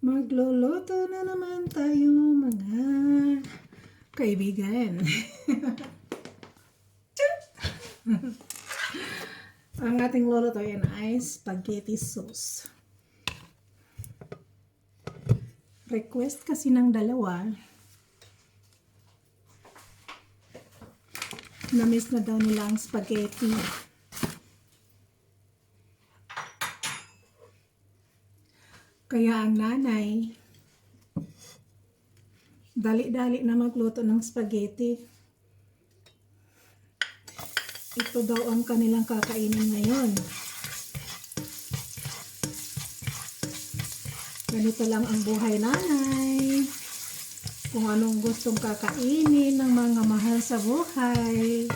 Magluluto na naman tayo mga kaibigan. Ang ating lulutuin ay spaghetti sauce. Request kasi ng dalawa. Na-miss na daw nila ang spaghetti. Kaya ang nanay, dali-dali na magluto ng spaghetti. Ito daw ang kanilang kakainin ngayon. Ganito lang ang buhay nanay. Kung anong gustong kakainin ng mga mahal sa buhay,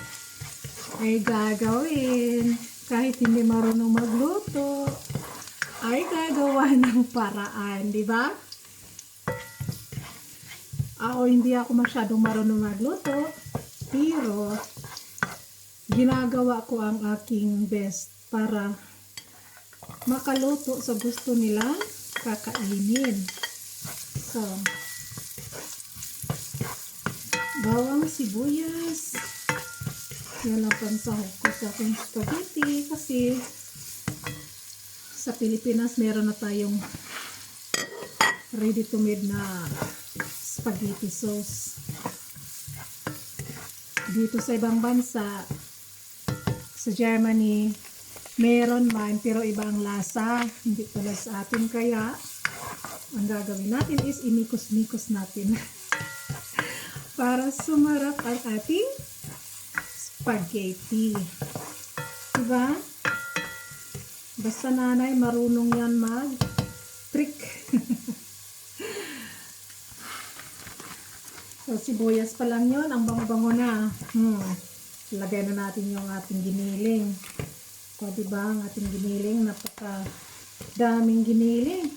ay gagawin. Kahit hindi marunong magluto, ay gagawa ng paraan, di ba? Ako hindi ako masyadong marunong magluto, pero ginagawa ko ang aking best para makaluto sa gusto nilang kakainin. So, bawang sibuyas. Yan ang pansahog ko sa aking spaghetti kasi sa Pilipinas meron na tayong ready to made na spaghetti sauce. Dito sa ibang bansa, sa Germany, meron man pero iba ang lasa, hindi tulad sa atin. Kaya ang gagawin natin is inikos-nikos natin para sumarap ang ating spaghetti. Diba? Basta nanay, marunong yan mag-trick. So, sibuyas pa lang yun. Ang bango-bango na. Lagay na natin yung ating giniling. So, diba, ang ating giniling, napaka-daming giniling.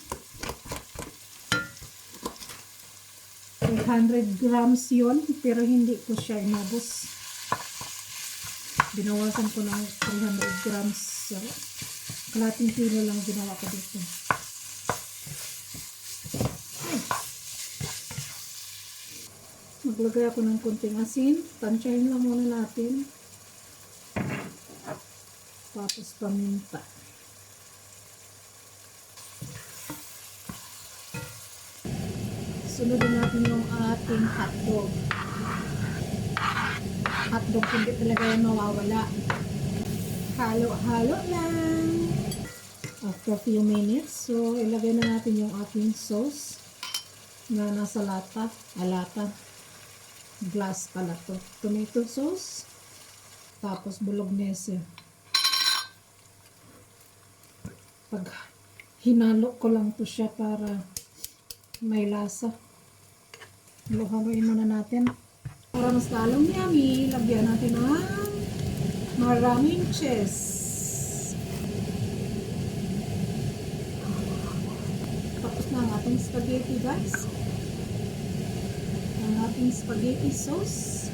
300 grams yun, pero hindi ko siya inubos. Binawasan ko ng 300 grams. So, kalating kilo lang ginawa ko dito. Maglagay ako ng kunting asin. Tansyahin lang muna natin. Tapos paminta. Sunodin natin yung ating hotdog. Hotdog hindi talaga yan mawawala. Halo-halo lang. After few minutes, so ilagay na natin yung ating sauce na nasa lata. Glass pala to. Tomato sauce. Tapos bolognese. Pag hinalo ko lang to siya para may lasa. Halo-haloin muna natin. Para mas lalong yummy, lagyan natin ng maraming cheese. Tapos na ang ating spaghetti, guys. Ang ating spaghetti sauce.